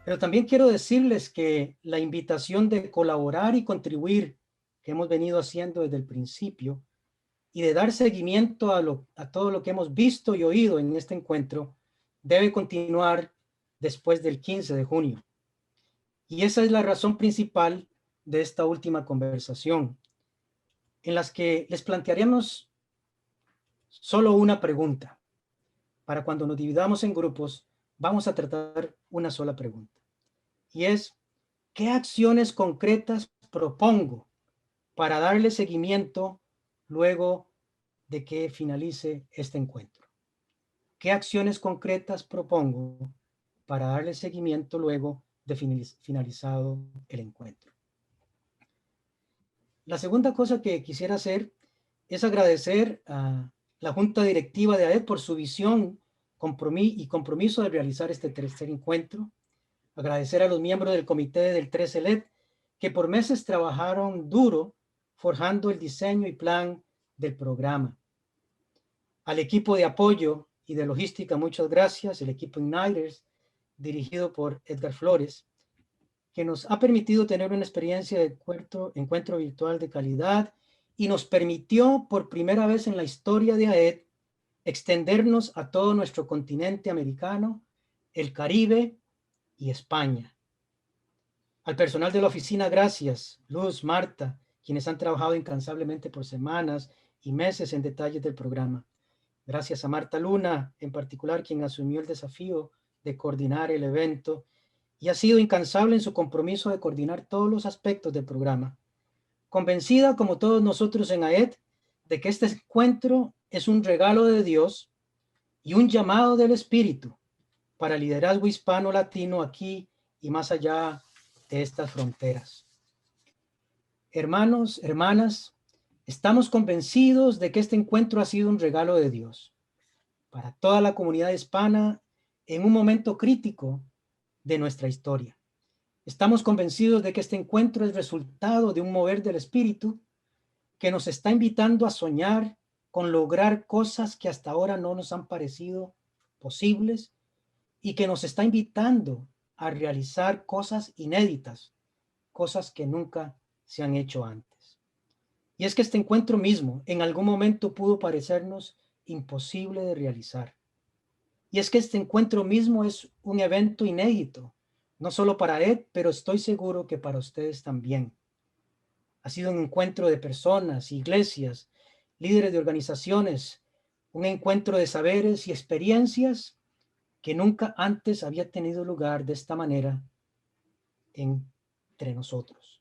Pero también quiero decirles que la invitación de colaborar y contribuir que hemos venido haciendo desde el principio y de dar seguimiento a todo lo que hemos visto y oído en este encuentro debe continuar después del 15 de junio. Y esa es la razón principal de esta última conversación, en las que les plantearemos solo una pregunta. Para cuando nos dividamos en grupos, vamos a tratar una sola pregunta. Y es, ¿qué acciones concretas propongo para darle seguimiento luego de que finalice este encuentro? ¿Qué acciones concretas propongo para darle seguimiento luego de finalizado el encuentro? La segunda cosa que quisiera hacer es agradecer a la Junta Directiva de AED por su visión y compromiso de realizar este tercer encuentro. Agradecer a los miembros del comité del 13 LED que por meses trabajaron duro forjando el diseño y plan del programa. Al equipo de apoyo y de logística, muchas gracias. El equipo Igniters, dirigido por Edgar Flores, que nos ha permitido tener una experiencia de encuentro virtual de calidad y nos permitió por primera vez en la historia de AED extendernos a todo nuestro continente americano, el Caribe y España. Al personal de la oficina, gracias. Luz, Marta, quienes han trabajado incansablemente por semanas y meses en detalles del programa. Gracias a Marta Luna, en particular, quien asumió el desafío de coordinar el evento y ha sido incansable en su compromiso de coordinar todos los aspectos del programa. Convencida, como todos nosotros en AED, de que este encuentro es un regalo de Dios y un llamado del Espíritu para el liderazgo hispano-latino aquí y más allá de estas fronteras. Hermanos, hermanas, estamos convencidos de que este encuentro ha sido un regalo de Dios para toda la comunidad hispana en un momento crítico de nuestra historia. Estamos convencidos de que este encuentro es resultado de un mover del Espíritu que nos está invitando a soñar con lograr cosas que hasta ahora no nos han parecido posibles y que nos está invitando a realizar cosas inéditas, cosas que nunca se han hecho antes. Y es que este encuentro mismo en algún momento pudo parecernos imposible de realizar. Y es que este encuentro mismo es un evento inédito, no solo para Ed, pero estoy seguro que para ustedes también. Ha sido un encuentro de personas, iglesias, líderes de organizaciones, un encuentro de saberes y experiencias que nunca antes había tenido lugar de esta manera entre nosotros.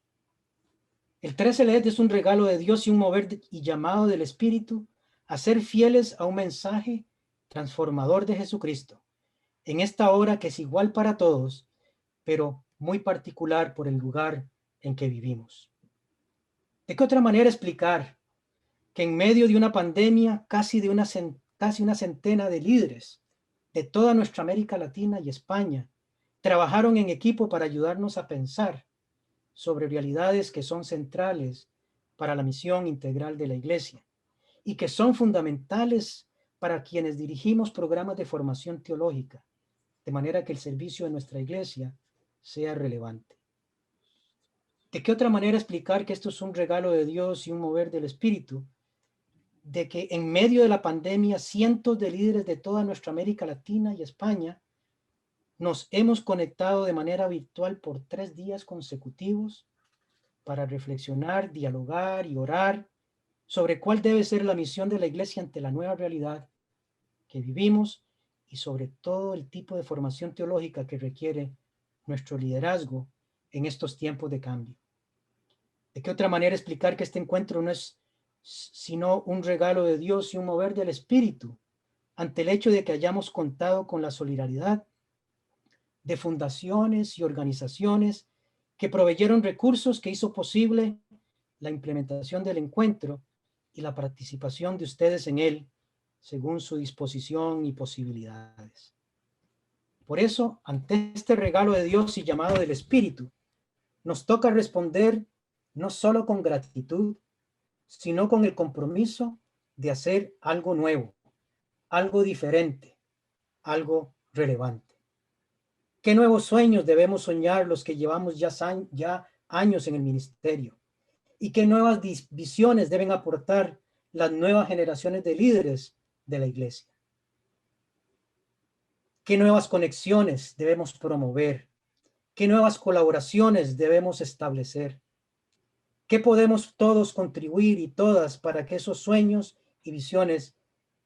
El 13 LED es un regalo de Dios y un mover y llamado del Espíritu a ser fieles a un mensaje transformador de Jesucristo en esta hora que es igual para todos, pero muy particular por el lugar en que vivimos. ¿De qué otra manera explicar que en medio de una pandemia casi una centena de líderes de toda nuestra América Latina y España trabajaron en equipo para ayudarnos a pensar sobre realidades que son centrales para la misión integral de la Iglesia y que son fundamentales para quienes dirigimos programas de formación teológica, de manera que el servicio de nuestra Iglesia sea relevante? ¿De qué otra manera explicar que esto es un regalo de Dios y un mover del Espíritu? De que en medio de la pandemia cientos de líderes de toda nuestra América Latina y España nos hemos conectado de manera virtual por 3 días consecutivos para reflexionar, dialogar y orar sobre cuál debe ser la misión de la Iglesia ante la nueva realidad que vivimos y sobre todo el tipo de formación teológica que requiere nuestro liderazgo en estos tiempos de cambio. ¿De qué otra manera explicar que este encuentro no es sino un regalo de Dios y un mover del Espíritu ante el hecho de que hayamos contado con la solidaridad de fundaciones y organizaciones que proveyeron recursos que hizo posible la implementación del encuentro y la participación de ustedes en él según su disposición y posibilidades? Por eso, ante este regalo de Dios y llamado del Espíritu, nos toca responder no solo con gratitud, sino con el compromiso de hacer algo nuevo, algo diferente, algo relevante. ¿Qué nuevos sueños debemos soñar los que llevamos ya años en el ministerio? ¿Y qué nuevas visiones deben aportar las nuevas generaciones de líderes de la iglesia? ¿Qué nuevas conexiones debemos promover? ¿Qué nuevas colaboraciones debemos establecer? ¿Qué podemos todos contribuir y todas para que esos sueños y visiones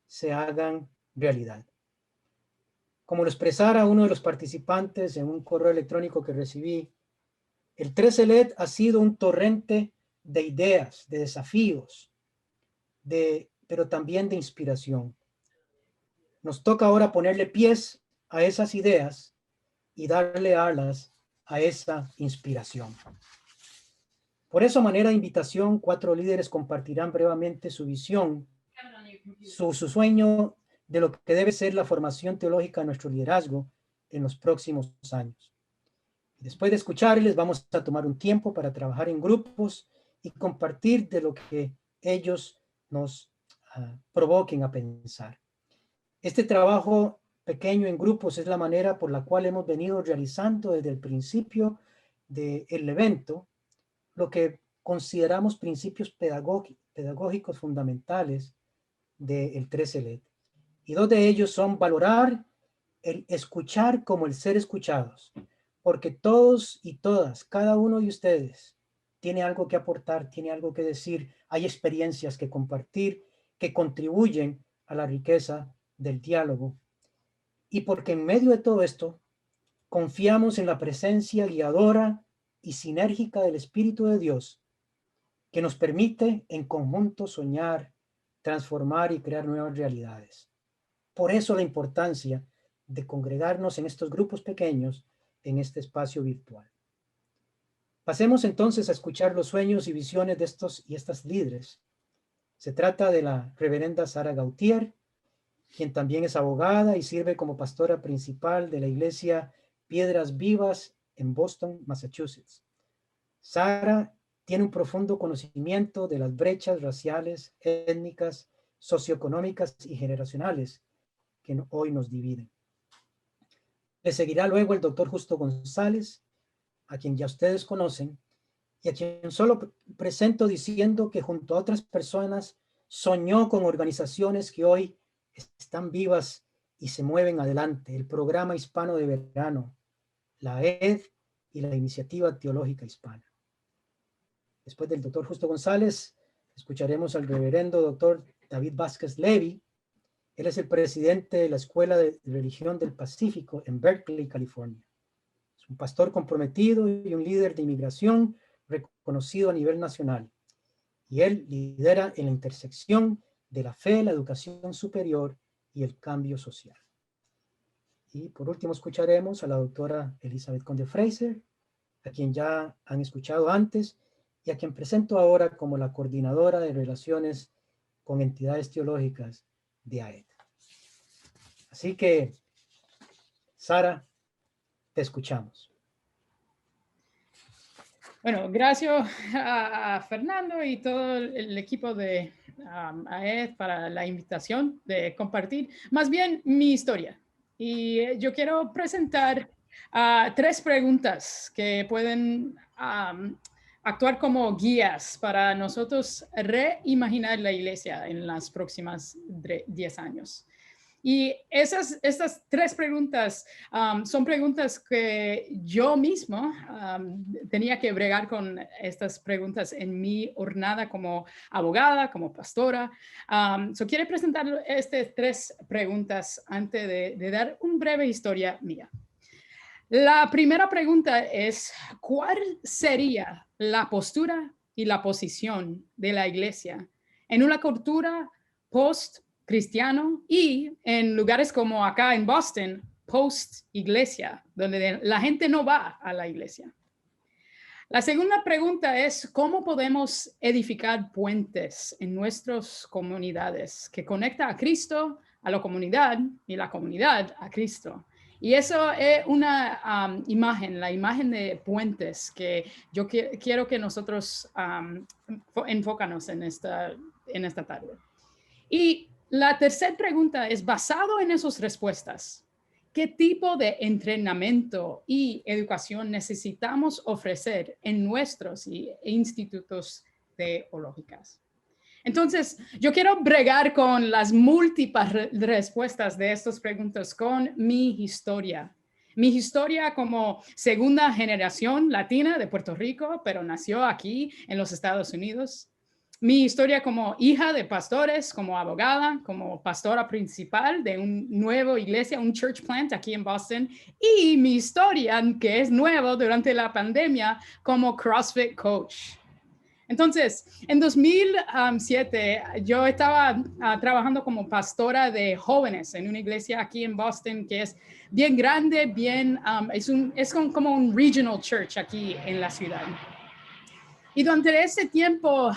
se hagan realidad? Como lo expresara uno de los participantes en un correo electrónico que recibí, el 13 LED ha sido un torrente de ideas, de desafíos, pero también de inspiración. Nos toca ahora ponerle pies a esas ideas y darle alas a esa inspiración. Por eso, a manera de invitación, 4 líderes compartirán brevemente su visión, su sueño de lo que debe ser la formación teológica de nuestro liderazgo en los próximos años. Después de escucharles, vamos a tomar un tiempo para trabajar en grupos y compartir de lo que ellos nos provoquen a pensar. Este trabajo pequeño en grupos es la manera por la cual hemos venido realizando desde el principio del evento lo que consideramos principios pedagógicos fundamentales del 13 LED. Y 2 de ellos son valorar el escuchar como el ser escuchados, porque todos y todas, cada uno de ustedes tiene algo que aportar, tiene algo que decir, hay experiencias que compartir que contribuyen a la riqueza del diálogo. Y porque en medio de todo esto confiamos en la presencia guiadora y sinérgica del Espíritu de Dios, que nos permite en conjunto soñar, transformar y crear nuevas realidades. Por eso la importancia de congregarnos en estos grupos pequeños en este espacio virtual. Pasemos entonces a escuchar los sueños y visiones de estos y estas líderes. Se trata de la reverenda Sara Gautier, quien también es abogada y sirve como pastora principal de la iglesia Piedras Vivas en Boston, Massachusetts. Sara tiene un profundo conocimiento de las brechas raciales, étnicas, socioeconómicas y generacionales que hoy nos dividen. Le seguirá luego el doctor Justo González, a quien ya ustedes conocen, y a quien solo presento diciendo que junto a otras personas soñó con organizaciones que hoy están vivas y se mueven adelante, el Programa Hispano de Verano, la ED y la Iniciativa Teológica Hispana. Después del doctor Justo González, escucharemos al reverendo doctor David Vázquez Levy. Él es el presidente de la Escuela de Religión del Pacífico en Berkeley, California. Es un pastor comprometido y un líder de inmigración reconocido a nivel nacional. Y él lidera en la intersección de la fe, la educación superior y el cambio social. Y por último escucharemos a la doctora Elizabeth Conde Fraser, a quien ya han escuchado antes y a quien presento ahora como la coordinadora de relaciones con entidades teológicas de AED. Así que, Sara, te escuchamos. Bueno, gracias a Fernando y todo el equipo de AED para la invitación de compartir más bien mi historia. Y yo quiero presentar 3 preguntas que pueden actuar como guías para nosotros reimaginar la iglesia en las próximas 10 años. Y estas 3 preguntas son preguntas que yo mismo tenía que bregar con estas preguntas en mi jornada como abogada, como pastora. Quiero presentar estas 3 preguntas antes de dar una breve historia mía. La primera pregunta es, ¿cuál sería la postura y la posición de la iglesia en una cultura post-cristiano y en lugares como acá en Boston, post-iglesia, donde la gente no va a la iglesia? La segunda pregunta es, ¿cómo podemos edificar puentes en nuestras comunidades que conecta a Cristo, a la comunidad y la comunidad a Cristo? Y eso es una imagen, la imagen de puentes que yo quiero que nosotros enfócanos en esta tarde. Y la tercera pregunta es, basado en esas respuestas, ¿qué tipo de entrenamiento y educación necesitamos ofrecer en nuestros institutos teológicos? Entonces, yo quiero bregar con las múltiples respuestas de estas preguntas con mi historia. Mi historia como segunda generación latina de Puerto Rico, pero nació aquí en los Estados Unidos. Mi historia como hija de pastores, como abogada, como pastora principal de una nueva iglesia, un church plant aquí en Boston. Y mi historia, que es nueva durante la pandemia, como CrossFit coach. Entonces, en 2007, yo estaba trabajando como pastora de jóvenes en una iglesia aquí en Boston que es bien grande, es como un regional church aquí en la ciudad. Y durante ese tiempo,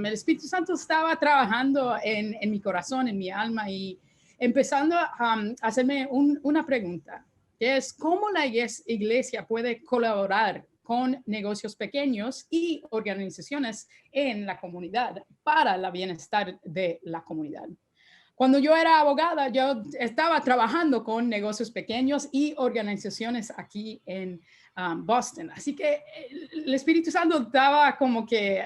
el Espíritu Santo estaba trabajando en mi corazón, en mi alma, y empezando a hacerme una pregunta, que es cómo la iglesia puede colaborar con negocios pequeños y organizaciones en la comunidad para el bienestar de la comunidad. Cuando yo era abogada, yo estaba trabajando con negocios pequeños y organizaciones aquí en Boston. Así que el Espíritu Santo estaba como que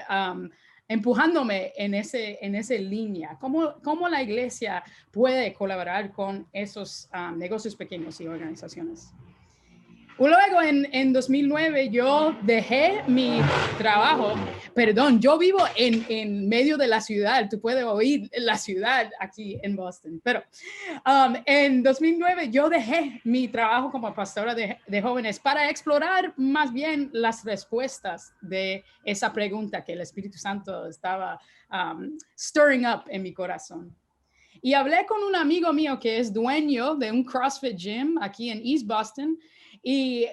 empujándome en esa línea. ¿Cómo la iglesia puede colaborar con esos negocios pequeños y organizaciones? Luego, en 2009, yo dejé mi trabajo. Perdón, yo vivo en medio de la ciudad. Tú puedes oír la ciudad aquí en Boston. Pero en 2009, yo dejé mi trabajo como pastora de jóvenes para explorar más bien las respuestas de esa pregunta que el Espíritu Santo estaba stirring up en mi corazón. Y hablé con un amigo mío que es dueño de un CrossFit gym aquí en East Boston y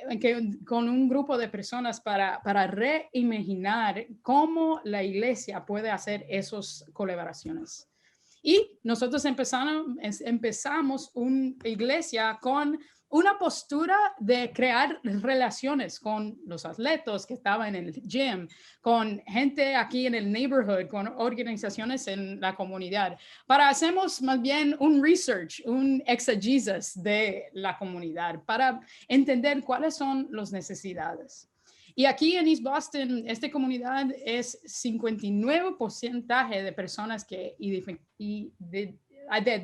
con un grupo de personas para reimaginar cómo la iglesia puede hacer esas colaboraciones. Y nosotros empezamos una iglesia con una postura de crear relaciones con los atletas que estaban en el gym, con gente aquí en el neighborhood, con organizaciones en la comunidad, para hacemos más bien un research, un exegesis de la comunidad, para entender cuáles son las necesidades. Y aquí en East Boston, esta comunidad es 59% de personas que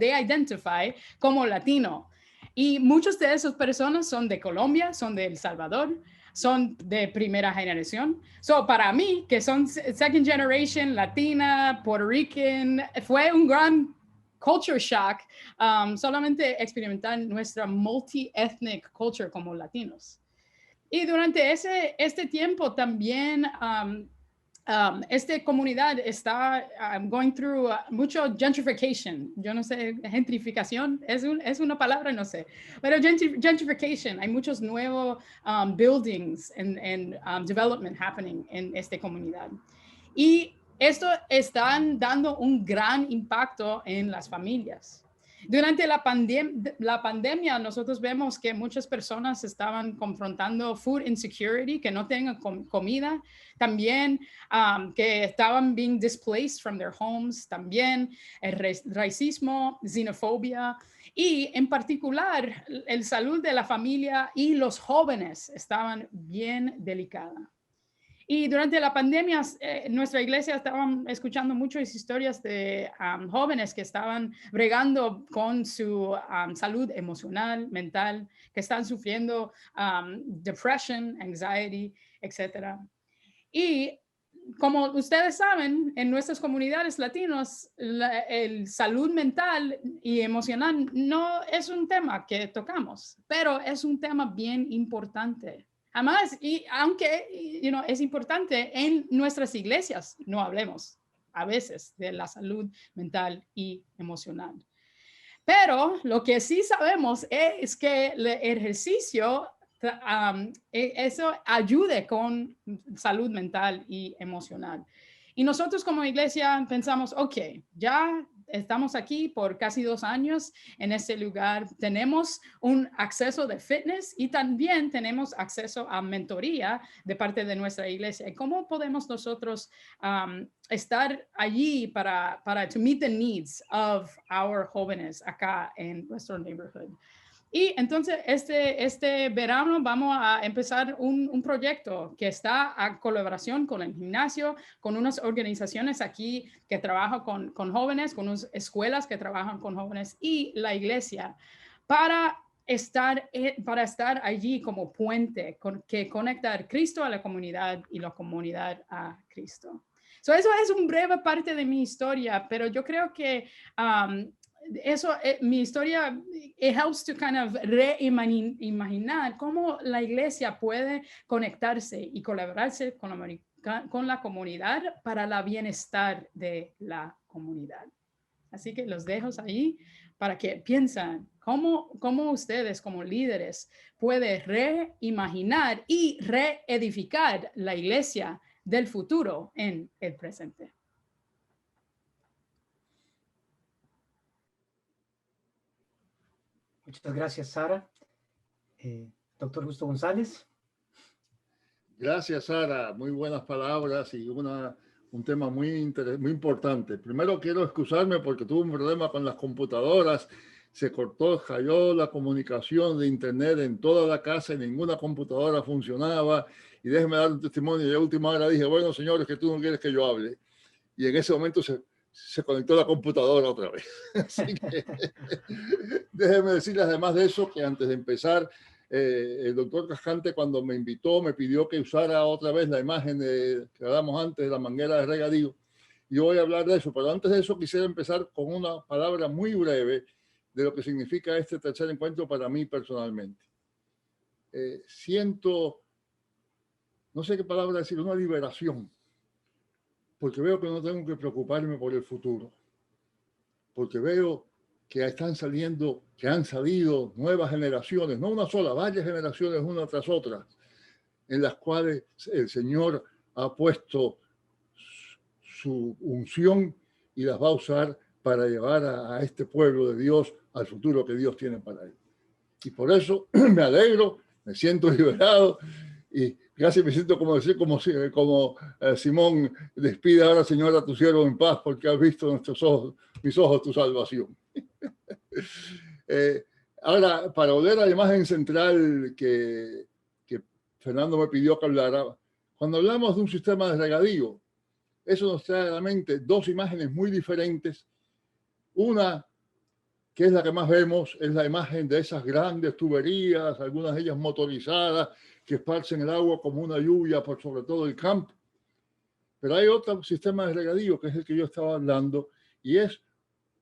identify como latino. Y muchas de esas personas son de Colombia, son de El Salvador, son de primera generación. Para mí, que son second generation, latina, Puerto Rican, fue un gran culture shock solamente experimentar nuestra multi-ethnic culture como latinos. Y durante este tiempo también esta comunidad está going through mucho gentrification. Yo no sé, gentrificación es una palabra, no sé. Pero gentrification, hay muchos nuevos buildings and development happening en esta comunidad. Y esto están dando un gran impacto en las familias. Durante la pandemia, nosotros vemos que muchas personas estaban confrontando food insecurity, que no tengan comida, también que estaban being displaced from their homes, también el racismo, xenofobia y en particular el salud de la familia y los jóvenes estaban bien delicada. Y durante la pandemia, nuestra iglesia estaba escuchando muchas historias de jóvenes que estaban bregando con su salud emocional, mental, que están sufriendo depression, anxiety, etc. Y como ustedes saben, en nuestras comunidades latinas, el salud mental y emocional no es un tema que tocamos, pero es un tema bien importante. Además, y aunque es importante, en nuestras iglesias no hablemos a veces de la salud mental y emocional. Pero lo que sí sabemos es que el ejercicio, eso ayude con salud mental y emocional. Y nosotros como iglesia pensamos, ok, ya estamos aquí por casi 2 años en este lugar, tenemos un acceso de fitness y también tenemos acceso a mentoría de parte de nuestra iglesia. ¿Cómo podemos nosotros estar allí para to meet the needs of our jóvenes acá en nuestro neighborhood? Y entonces este verano vamos a empezar un proyecto que está en colaboración con el gimnasio, con unas organizaciones aquí que trabajan con jóvenes, con unas escuelas que trabajan con jóvenes y la iglesia para estar allí como puente que conectar Cristo a la comunidad y la comunidad a Cristo. So, eso es una breve parte de mi historia, pero yo creo que mi historia, it helps to kind of reimaginar cómo la iglesia puede conectarse y colaborarse con la comunidad para el bienestar de la comunidad. Así que los dejo ahí para que piensen cómo ustedes como líderes pueden reimaginar y reedificar la iglesia del futuro en el presente. Muchas gracias, Sara. Doctor Justo González. Gracias, Sara. Muy buenas palabras y un tema muy importante. Primero quiero excusarme porque tuve un problema con las computadoras. Se cortó, cayó la comunicación de internet en toda la casa y ninguna computadora funcionaba. Y déjeme dar un testimonio. Y a última hora dije, bueno, señores, que tú no quieres que yo hable. Y en ese momento se conectó la computadora otra vez. Así que déjeme decirles además de eso que antes de empezar, el doctor Cascante cuando me invitó me pidió que usara otra vez la imagen que hablamos antes de la manguera de regadío. Yo voy a hablar de eso, pero antes de eso quisiera empezar con una palabra muy breve de lo que significa este tercer encuentro para mí personalmente. Siento, no sé qué palabra decir, una liberación, porque veo que no tengo que preocuparme por el futuro, porque veo que han salido nuevas generaciones, no una sola, varias generaciones una tras otra, en las cuales el Señor ha puesto su unción y las va a usar para llevar a este pueblo de Dios al futuro que Dios tiene para él. Y por eso me alegro, me siento liberado y casi me siento como Simón, despide ahora, Señor, a tu siervo en paz, porque has visto mis ojos tu salvación. Ahora, para volver a la imagen central que Fernando me pidió que hablara, cuando hablamos de un sistema de regadío, eso nos trae a la mente dos imágenes muy diferentes. Una, que es la que más vemos, es la imagen de esas grandes tuberías, algunas de ellas motorizadas, que esparcen el agua como una lluvia por sobre todo el campo. Pero hay otro sistema de regadío, que es el que yo estaba hablando, y es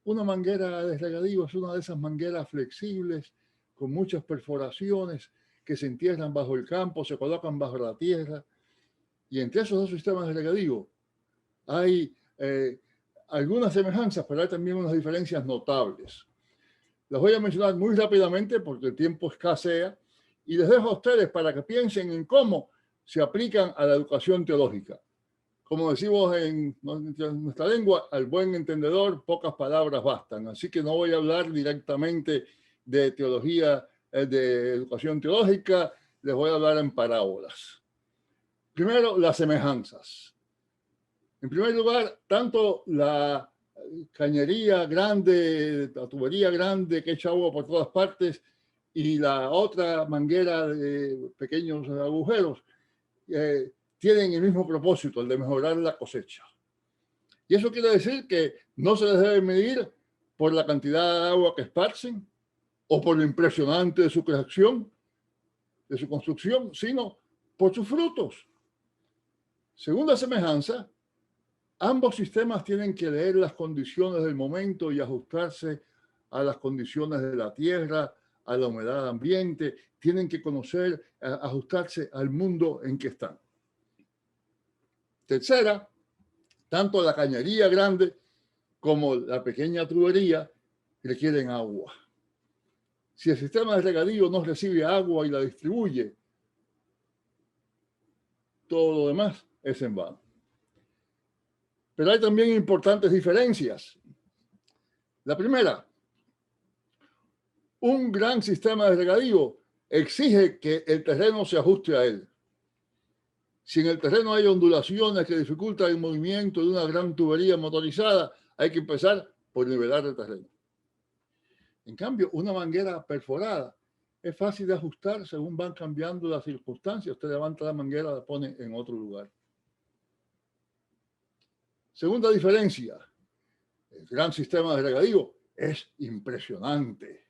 una manguera de regadío, es una de esas mangueras flexibles con muchas perforaciones que se entierran bajo el campo, se colocan bajo la tierra. Y entre esos dos sistemas de regadío hay algunas semejanzas, pero hay también unas diferencias notables. Las voy a mencionar muy rápidamente porque el tiempo escasea y les dejo a ustedes para que piensen en cómo se aplican a la educación teológica. Como decimos en nuestra lengua, al buen entendedor pocas palabras bastan. Así que no voy a hablar directamente de teología, de educación teológica, les voy a hablar en parábolas. Primero, las semejanzas. En primer lugar, tanto la cañería grande, la tubería grande que echa agua por todas partes y la otra manguera de pequeños agujeros, tienen el mismo propósito, el de mejorar la cosecha. Y eso quiere decir que no se les debe medir por la cantidad de agua que esparcen o por lo impresionante de su creación, de su construcción, sino por sus frutos. Segunda semejanza, ambos sistemas tienen que leer las condiciones del momento y ajustarse a las condiciones de la tierra, a la humedad ambiente, tienen que conocer, ajustarse al mundo en que están. Tercera, tanto la cañería grande como la pequeña tubería requieren agua. Si el sistema de regadío no recibe agua y la distribuye, todo lo demás es en vano. Pero hay también importantes diferencias. La primera, un gran sistema de regadío exige que el terreno se ajuste a él. Si en el terreno hay ondulaciones que dificultan el movimiento de una gran tubería motorizada, hay que empezar por nivelar el terreno. En cambio, una manguera perforada es fácil de ajustar según van cambiando las circunstancias. Usted levanta la manguera, la pone en otro lugar. Segunda diferencia, el gran sistema de regadío es impresionante.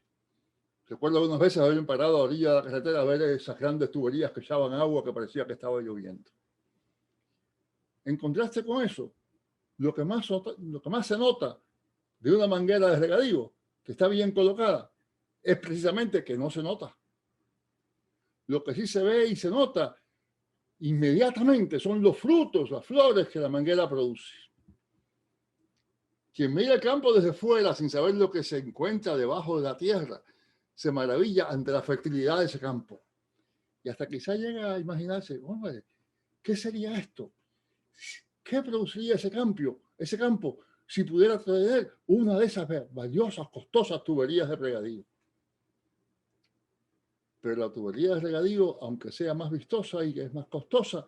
Recuerdo algunas veces haber parado a la orilla de la carretera a ver esas grandes tuberías que echaban agua que parecía que estaba lloviendo. En contraste con eso, lo que más se nota de una manguera de regadío que está bien colocada es precisamente que no se nota. Lo que sí se ve y se nota inmediatamente son los frutos, las flores que la manguera produce. Quien mira el campo desde fuera sin saber lo que se encuentra debajo de la tierra, se maravilla ante la fertilidad de ese campo. Y hasta quizá llega a imaginarse, hombre, ¿qué sería esto? ¿Qué produciría ese campo si pudiera tener una de esas valiosas, costosas tuberías de regadío? Pero la tubería de regadío, aunque sea más vistosa y es más costosa,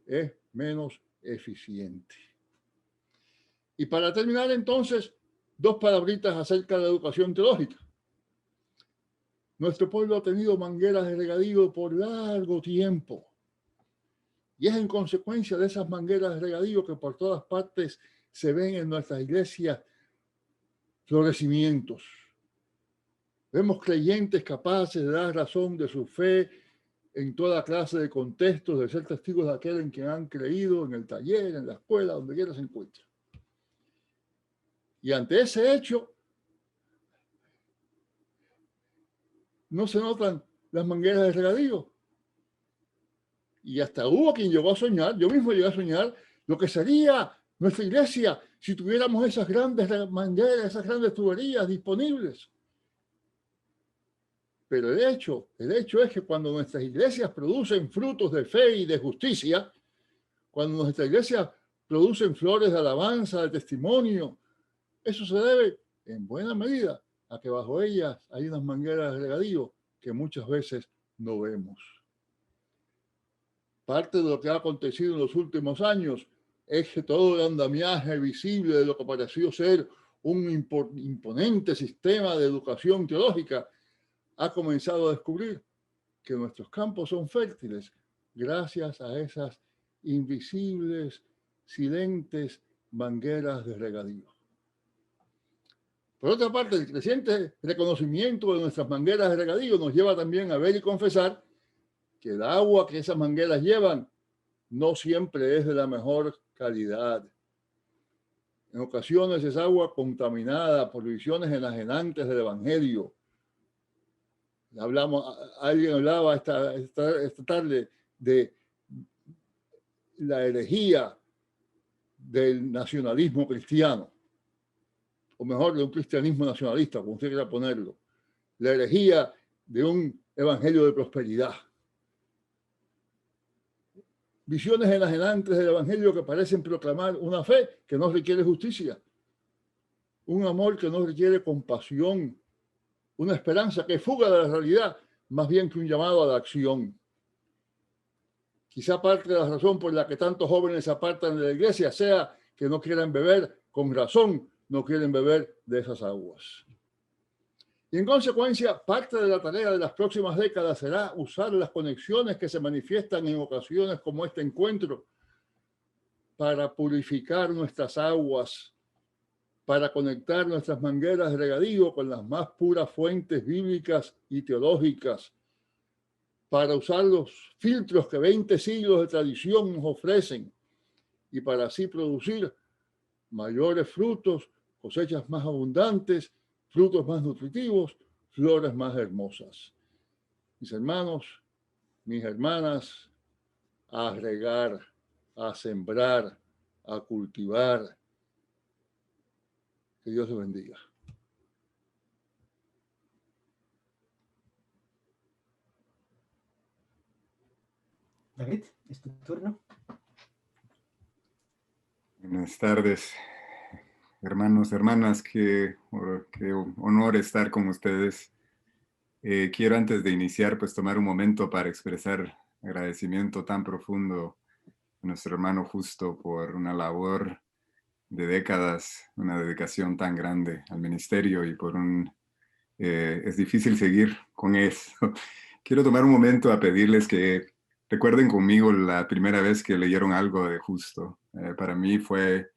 es menos eficiente. Y para terminar, entonces, dos palabritas acerca de la educación teológica. Nuestro pueblo ha tenido mangueras de regadío por largo tiempo. Y es en consecuencia de esas mangueras de regadío que por todas partes se ven en nuestras iglesias florecimientos. Vemos creyentes capaces de dar razón de su fe en toda clase de contextos, de ser testigos de aquel en quien han creído, en el taller, en la escuela, donde quiera se encuentren. Y ante ese hecho, no se notan las mangueras de regadío. Y hasta hubo quien llegó a soñar, yo mismo llegué a soñar, lo que sería nuestra iglesia si tuviéramos esas grandes mangueras, esas grandes tuberías disponibles. Pero el hecho es que cuando nuestras iglesias producen frutos de fe y de justicia, cuando nuestras iglesias producen flores de alabanza, de testimonio, eso se debe en buena medida a que bajo ellas hay unas mangueras de regadío que muchas veces no vemos. Parte de lo que ha acontecido en los últimos años es que todo el andamiaje visible de lo que pareció ser un imponente sistema de educación teológica ha comenzado a descubrir que nuestros campos son fértiles gracias a esas invisibles, silentes mangueras de regadío. Por otra parte, el creciente reconocimiento de nuestras mangueras de regadío nos lleva también a ver y confesar que el agua que esas mangueras llevan no siempre es de la mejor calidad. En ocasiones es agua contaminada por visiones enajenantes del Evangelio. Alguien hablaba esta tarde de la herejía del nacionalismo cristiano, o mejor, de un cristianismo nacionalista, como usted quiera ponerlo. La herejía de un evangelio de prosperidad. Visiones enajenantes del evangelio que parecen proclamar una fe que no requiere justicia, un amor que no requiere compasión, una esperanza que fuga de la realidad, más bien que un llamado a la acción. Quizá parte de la razón por la que tantos jóvenes se apartan de la iglesia sea que no quieren beber, con razón, no quieren beber de esas aguas. Y en consecuencia, parte de la tarea de las próximas décadas será usar las conexiones que se manifiestan en ocasiones como este encuentro para purificar nuestras aguas, para conectar nuestras mangueras de regadío con las más puras fuentes bíblicas y teológicas, para usar los filtros que 20 siglos de tradición nos ofrecen y para así producir mayores frutos, cosechas más abundantes, frutos más nutritivos, flores más hermosas. Mis hermanos, mis hermanas, a regar, a sembrar, a cultivar. Que Dios los bendiga. David, es tu turno. Buenas tardes, hermanos, hermanas, qué honor estar con ustedes. Quiero antes de iniciar, pues tomar un momento para expresar agradecimiento tan profundo a nuestro hermano Justo por una labor de décadas, una dedicación tan grande al ministerio y por un es difícil seguir con eso. Quiero tomar un momento a pedirles que recuerden conmigo la primera vez que leyeron algo de Justo. Para mí fue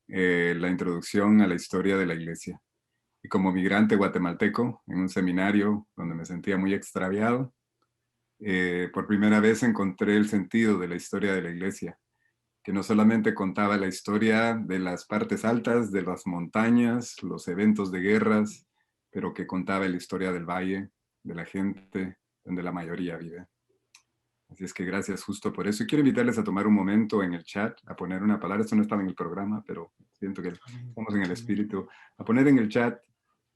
la introducción a la historia de la iglesia. Y como migrante guatemalteco, en un seminario donde me sentía muy extraviado, por primera vez encontré el sentido de la historia de la iglesia, que no solamente contaba la historia de las partes altas, de las montañas, los eventos de guerras, pero que contaba la historia del valle, de la gente, donde la mayoría vive. Así es que gracias Justo por eso. Y quiero invitarles a tomar un momento en el chat, a poner una palabra. Esto no estaba en el programa, pero siento que estamos en el espíritu. A poner en el chat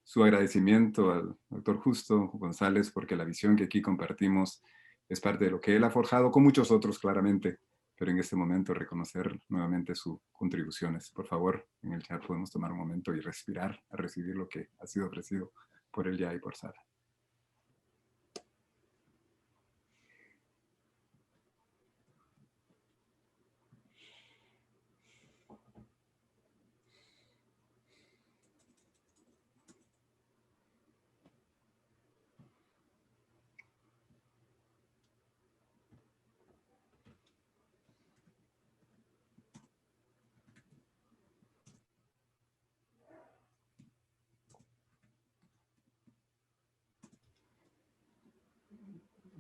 su agradecimiento al doctor Justo González, porque la visión que aquí compartimos es parte de lo que él ha forjado, con muchos otros claramente, pero en este momento reconocer nuevamente sus contribuciones. Por favor, en el chat podemos tomar un momento y respirar, a recibir lo que ha sido ofrecido por él ya y por Sara.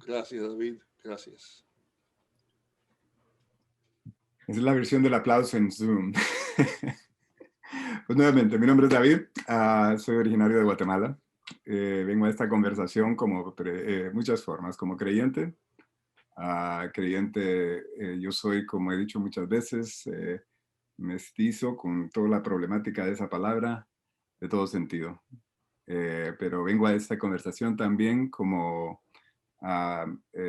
Gracias, David. Gracias. Esa es la versión del aplauso en Zoom. Pues nuevamente, mi nombre es David, soy originario de Guatemala. Vengo a esta conversación como muchas formas, como creyente. Yo soy, como he dicho muchas veces, mestizo con toda la problemática de esa palabra, de todo sentido. Pero vengo a esta conversación también como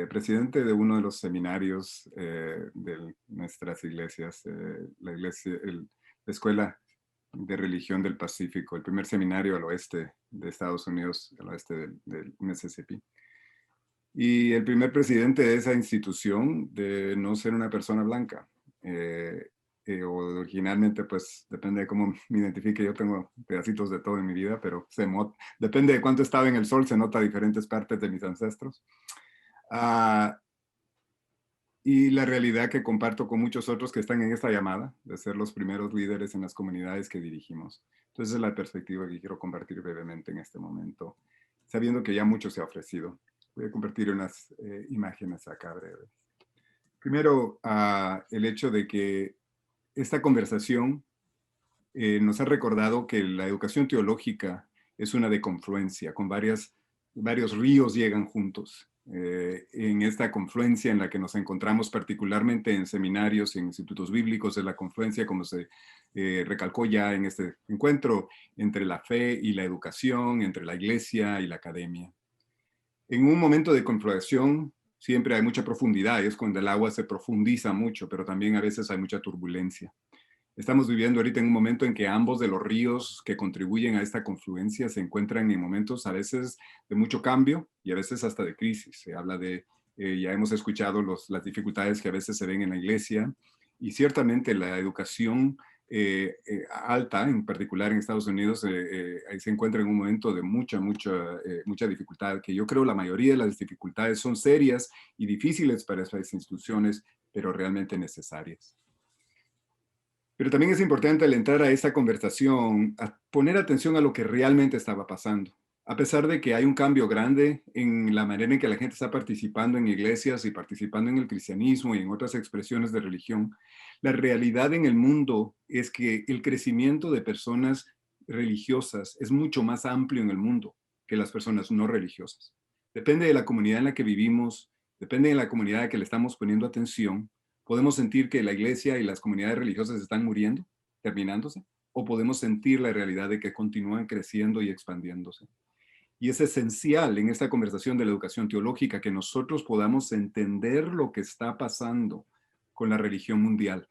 presidente de uno de los seminarios de nuestras iglesias, la Escuela de Religión del Pacífico, el primer seminario al oeste de Estados Unidos, al oeste del Mississippi. Y el primer presidente de esa institución de no ser una persona blanca. O originalmente, pues, depende de cómo me identifique. Yo tengo pedacitos de todo en mi vida, pero depende de cuánto estaba en el sol, se nota diferentes partes de mis ancestros. Y la realidad que comparto con muchos otros que están en esta llamada, de ser los primeros líderes en las comunidades que dirigimos. Entonces, es la perspectiva que quiero compartir brevemente en este momento, sabiendo que ya mucho se ha ofrecido. Voy a compartir unas imágenes acá breves. Primero, el hecho de que esta conversación nos ha recordado que la educación teológica es una de confluencia, con varios ríos llegan juntos. En esta confluencia en la que nos encontramos particularmente en seminarios, en institutos bíblicos, es la confluencia, como se recalcó ya en este encuentro, entre la fe y la educación, entre la iglesia y la academia. En un momento de confluencia siempre hay mucha profundidad, es cuando el agua se profundiza mucho, pero también a veces hay mucha turbulencia. Estamos viviendo ahorita en un momento en que ambos de los ríos que contribuyen a esta confluencia se encuentran en momentos a veces de mucho cambio y a veces hasta de crisis. Se habla de, ya hemos escuchado las dificultades que a veces se ven en la iglesia y ciertamente la educación alta, en particular en Estados Unidos, ahí se encuentra en un momento de mucha dificultad, que yo creo la mayoría de las dificultades son serias y difíciles para esas instituciones, pero realmente necesarias. Pero también es importante al entrar a esta conversación, a poner atención a lo que realmente estaba pasando. A pesar de que hay un cambio grande en la manera en que la gente está participando en iglesias y participando en el cristianismo y en otras expresiones de religión, la realidad en el mundo es que el crecimiento de personas religiosas es mucho más amplio en el mundo que las personas no religiosas. Depende de la comunidad en la que vivimos, depende de la comunidad a la que le estamos poniendo atención. Podemos sentir que la iglesia y las comunidades religiosas están muriendo, terminándose, o podemos sentir la realidad de que continúan creciendo y expandiéndose. Y es esencial en esta conversación de la educación teológica que nosotros podamos entender lo que está pasando con la religión mundial,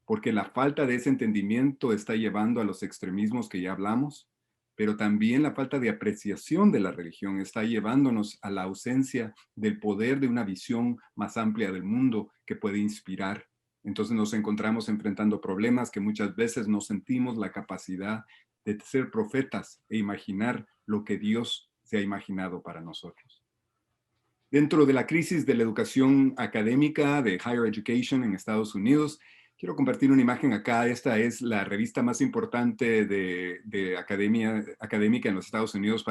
porque la falta de ese entendimiento está llevando a los extremismos que ya hablamos, pero también la falta de apreciación de la religión está llevándonos a la ausencia del poder de una visión más amplia del mundo que puede inspirar. Entonces nos encontramos enfrentando problemas que muchas veces no sentimos la capacidad de ser profetas e imaginar lo que Dios se ha imaginado para nosotros. Dentro de la crisis de la educación académica, de higher education en Estados Unidos, quiero compartir una imagen acá. Esta es la revista más importante de académica en los Estados Unidos.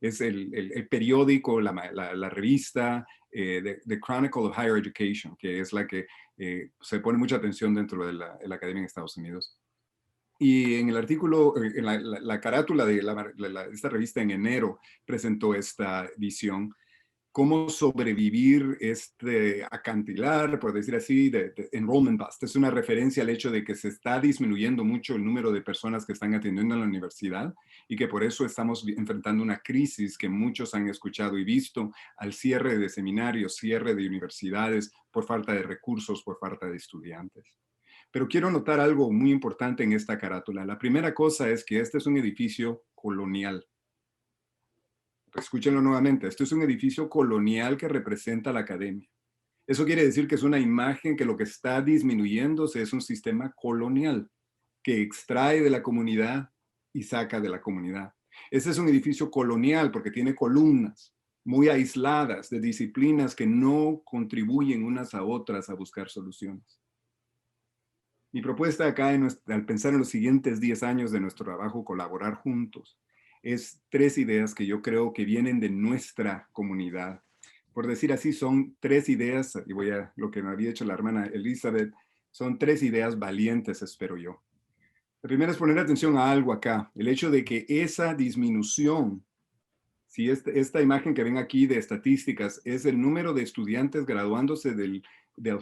Es el periódico, la revista The Chronicle of Higher Education, que es la que se pone mucha atención dentro de la academia en Estados Unidos. Y en el artículo, en la carátula de esta revista en enero, presentó esta visión: cómo sobrevivir este acantilar, por decir así, de enrollment bust. Es una referencia al hecho de que se está disminuyendo mucho el número de personas que están atendiendo en la universidad y que por eso estamos enfrentando una crisis que muchos han escuchado y visto al cierre de seminarios, cierre de universidades, por falta de recursos, por falta de estudiantes. Pero quiero notar algo muy importante en esta carátula. La primera cosa es que este es un edificio colonial. Escúchenlo nuevamente. Esto es un edificio colonial que representa la academia. Eso quiere decir que es una imagen que lo que está disminuyéndose es un sistema colonial que extrae de la comunidad y saca de la comunidad. Este es un edificio colonial porque tiene columnas muy aisladas de disciplinas que no contribuyen unas a otras a buscar soluciones. Mi propuesta acá, al pensar en los siguientes 10 años de nuestro trabajo, colaborar juntos, es 3 ideas que yo creo que vienen de nuestra comunidad. Por decir así, son 3 ideas, y voy a lo que me había hecho la hermana Elizabeth, son 3 ideas valientes, espero yo. La primera es poner atención a algo acá, el hecho de que esa disminución, si esta imagen que ven aquí de estadísticas es el número de estudiantes graduándose del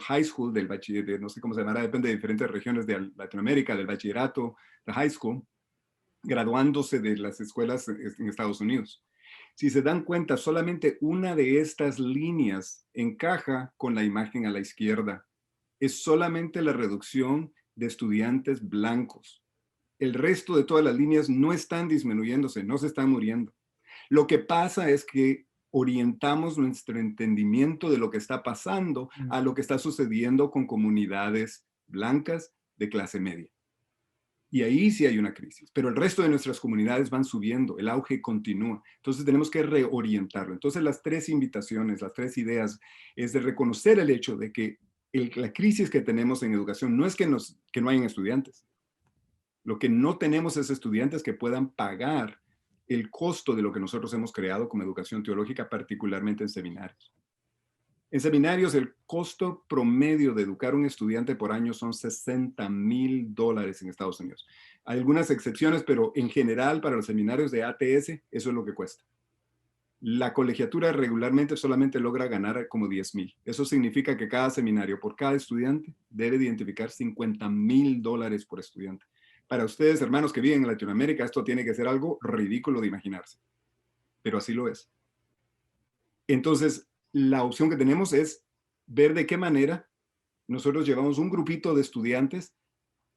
high school, del bachillerato, no sé cómo se llamará, depende de diferentes regiones de Latinoamérica, del bachillerato, de high school, graduándose de las escuelas en Estados Unidos. Si se dan cuenta, solamente una de estas líneas encaja con la imagen a la izquierda. Es solamente la reducción de estudiantes blancos. El resto de todas las líneas no están disminuyéndose, no se están muriendo. Lo que pasa es que orientamos nuestro entendimiento de lo que está pasando a lo que está sucediendo con comunidades blancas de clase media. Y ahí sí hay una crisis, pero el resto de nuestras comunidades van subiendo, el auge continúa. Entonces tenemos que reorientarlo. Entonces las 3 invitaciones, las 3 ideas es de reconocer el hecho de que la crisis que tenemos en educación no es que no hayan estudiantes. Lo que no tenemos es estudiantes que puedan pagar el costo de lo que nosotros hemos creado como educación teológica, particularmente en seminarios. En seminarios, el costo promedio de educar a un estudiante por año son $60,000 en Estados Unidos. Hay algunas excepciones, pero en general para los seminarios de ATS, eso es lo que cuesta. La colegiatura regularmente solamente logra ganar como $10,000. Eso significa que cada seminario, por cada estudiante, debe identificar $50,000 por estudiante. Para ustedes, hermanos que viven en Latinoamérica, esto tiene que ser algo ridículo de imaginarse. Pero así lo es. Entonces, la opción que tenemos es ver de qué manera nosotros llevamos un grupito de estudiantes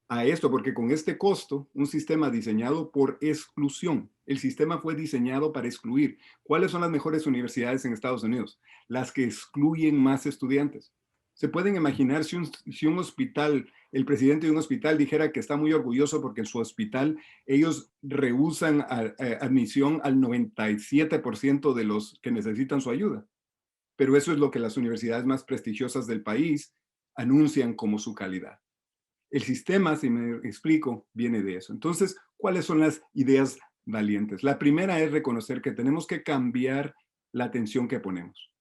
a esto, porque con este costo, un sistema diseñado por exclusión, el sistema fue diseñado para excluir. ¿Cuáles son las mejores universidades en Estados Unidos? Las que excluyen más estudiantes. ¿Se pueden imaginar si un hospital, el presidente de un hospital dijera que está muy orgulloso porque en su hospital ellos rehúsan admisión al 97% de los que necesitan su ayuda? Pero eso es lo que las universidades más prestigiosas del país anuncian como su calidad. El sistema, si me explico, viene de eso. Entonces, ¿cuáles son las ideas valientes? La primera es reconocer que tenemos que cambiar la atención que ponemos.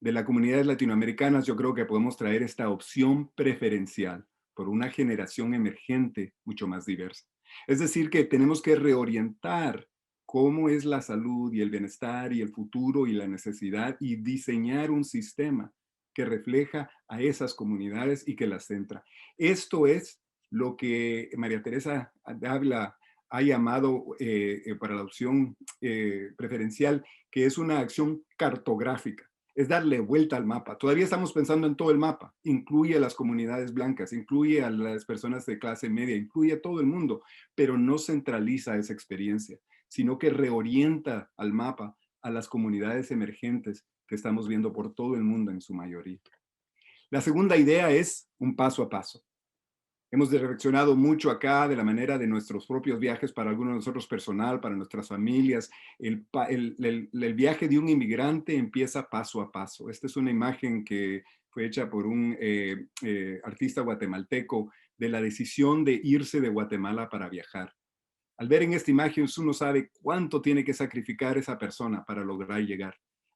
De las comunidades latinoamericanas, yo creo que podemos traer esta opción preferencial por una generación emergente mucho más diversa. Es decir, que tenemos que reorientar cómo es la salud y el bienestar y el futuro y la necesidad y diseñar un sistema que refleja a esas comunidades y que las centra. Esto es lo que María Teresa Dávila ha llamado para la opción preferencial, que es una acción cartográfica. Es darle vuelta al mapa. Todavía estamos pensando en todo el mapa. Incluye a las comunidades blancas, incluye a las personas de clase media, incluye a todo el mundo, pero no centraliza esa experiencia, sino que reorienta al mapa a las comunidades emergentes que estamos viendo por todo el mundo en su mayoría. La segunda idea es un paso a paso. Hemos reflexionado mucho acá de la manera de nuestros propios viajes, para algunos de nosotros personal, para nuestras familias. El viaje de un inmigrante empieza paso a paso. Esta es una imagen que fue hecha por un artista guatemalteco de la decisión de irse de Guatemala para viajar. Al ver en esta imagen, uno sabe cuánto tiene que sacrificar esa persona para lograr llegar.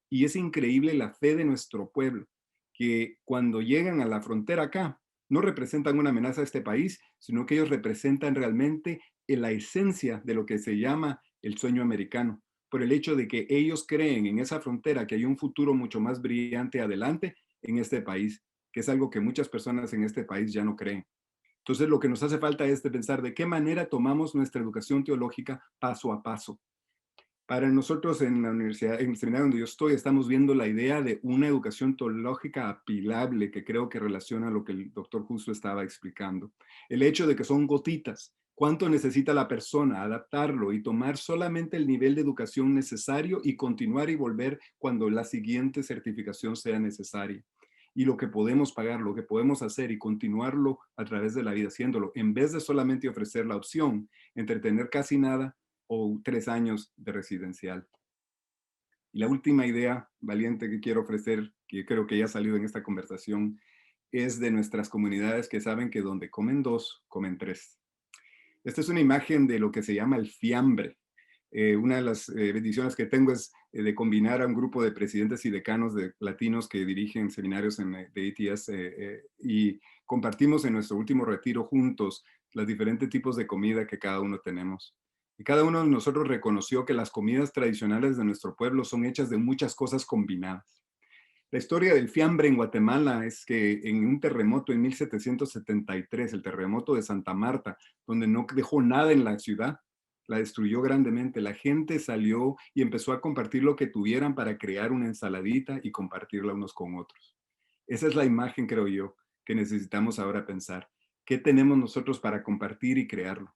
Y es increíble la fe de nuestro pueblo, que cuando llegan a la frontera acá, no representan una amenaza a este país, sino que ellos representan realmente la esencia de lo que se llama el sueño americano, por el hecho de que ellos creen en esa frontera que hay un futuro mucho más brillante adelante en este país, que es algo que muchas personas en este país ya no creen. Entonces, lo que nos hace falta es de pensar de qué manera tomamos nuestra educación teológica paso a paso. Para nosotros en la universidad, en el seminario donde yo estoy, estamos viendo la idea de una educación teológica apilable, que creo que relaciona lo que el doctor Justo estaba explicando. El hecho de que son gotitas. ¿Cuánto necesita la persona adaptarlo y tomar solamente el nivel de educación necesario y continuar y volver cuando la siguiente certificación sea necesaria? Y lo que podemos pagar, lo que podemos hacer y continuarlo a través de la vida haciéndolo, en vez de solamente ofrecer la opción entre tener casi nada o 3 años de residencial. Y la última idea valiente que quiero ofrecer, que creo que ya ha salido en esta conversación, es de nuestras comunidades que saben que donde comen 2, comen 3. Esta es una imagen de lo que se llama el fiambre. Una de las bendiciones que tengo es de combinar a un grupo de presidentes y decanos de latinos que dirigen seminarios de ATS y compartimos en nuestro último retiro juntos los diferentes tipos de comida que cada uno tenemos. Y cada uno de nosotros reconoció que las comidas tradicionales de nuestro pueblo son hechas de muchas cosas combinadas. La historia del fiambre en Guatemala es que en un terremoto en 1773, el terremoto de Santa Marta, donde no dejó nada en la ciudad, la destruyó grandemente. La gente salió y empezó a compartir lo que tuvieran para crear una ensaladita y compartirla unos con otros. Esa es la imagen, creo yo, que necesitamos ahora pensar. ¿Qué tenemos nosotros para compartir y crearlo?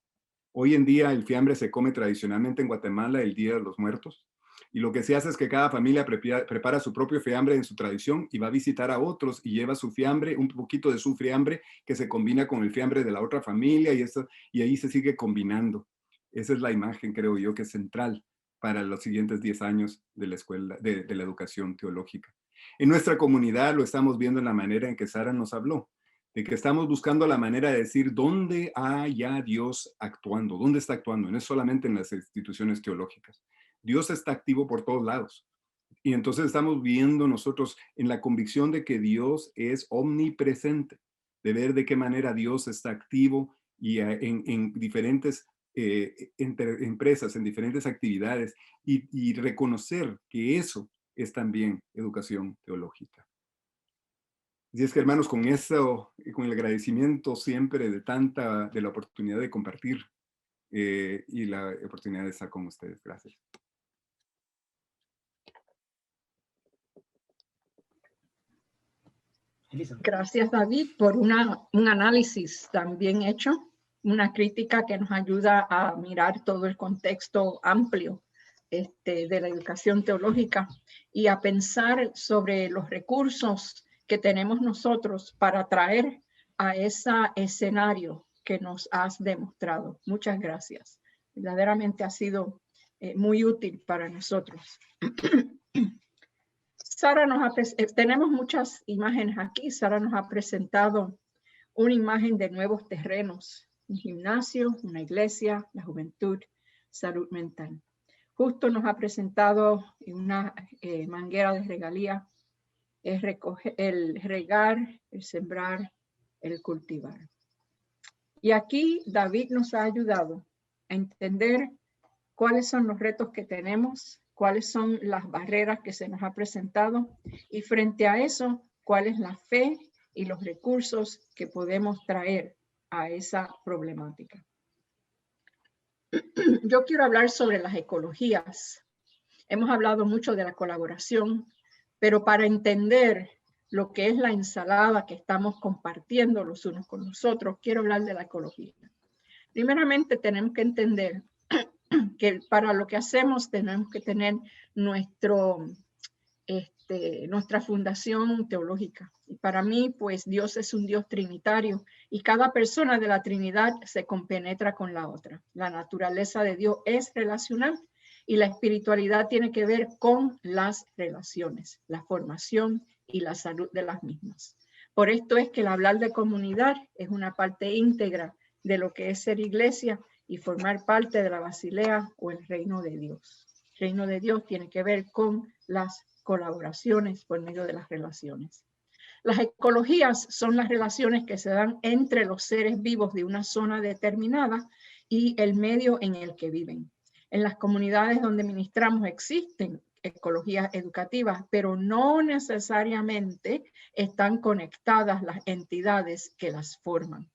Hoy en día el fiambre se come tradicionalmente en Guatemala el Día de los Muertos. Y lo que se hace es que cada familia prepara su propio fiambre en su tradición y va a visitar a otros y lleva su fiambre, un poquito de su fiambre que se combina con el fiambre de la otra familia y ahí se sigue combinando. Esa es la imagen, creo yo, que es central para los siguientes 10 años de la escuela, de la educación teológica. En nuestra comunidad lo estamos viendo en la manera en que Sara nos habló, de que estamos buscando la manera de decir dónde ya Dios actuando, dónde está actuando, no es solamente en las instituciones teológicas. Dios está activo por todos lados. Y entonces estamos viendo nosotros en la convicción de que Dios es omnipresente, de ver de qué manera Dios está activo y en diferentes empresas, en diferentes actividades, y reconocer que eso es también educación teológica. Así es que, hermanos, con eso y con el agradecimiento siempre de la oportunidad de compartir y la oportunidad de estar con ustedes. Gracias. Gracias, David, por un análisis tan bien hecho, una crítica que nos ayuda a mirar todo el contexto amplio de la educación teológica y a pensar sobre los recursos que tenemos nosotros para traer a ese escenario que nos has demostrado. Muchas gracias. Verdaderamente ha sido muy útil para nosotros. Sara tenemos muchas imágenes aquí. Sara nos ha presentado una imagen de nuevos terrenos, un gimnasio, una iglesia, la juventud, salud mental. Justo nos ha presentado una manguera de regalía, el regar, el sembrar, el cultivar. Y aquí David nos ha ayudado a entender cuáles son los retos que tenemos, cuáles son las barreras que se nos ha presentado y frente a eso, cuál es la fe y los recursos que podemos traer a esa problemática. Yo quiero hablar sobre las ecologías. Hemos hablado mucho de la colaboración, pero para entender lo que es la ensalada que estamos compartiendo los unos con los otros, quiero hablar de la ecología. Primeramente tenemos que entender que para lo que hacemos tenemos que tener nuestro nuestra fundación teológica. Y para mí, pues Dios es un Dios trinitario y cada persona de la Trinidad se compenetra con la otra. La naturaleza de Dios es relacional y la espiritualidad tiene que ver con las relaciones, la formación y la salud de las mismas. Por esto es que el hablar de comunidad es una parte íntegra de lo que es ser iglesia y formar parte de la Basilea o el reino de Dios. El reino de Dios tiene que ver con las colaboraciones por medio de las relaciones. Las ecologías son las relaciones que se dan entre los seres vivos de una zona determinada y el medio en el que viven. En las comunidades donde ministramos existen ecologías educativas, pero no necesariamente están conectadas las entidades que las forman.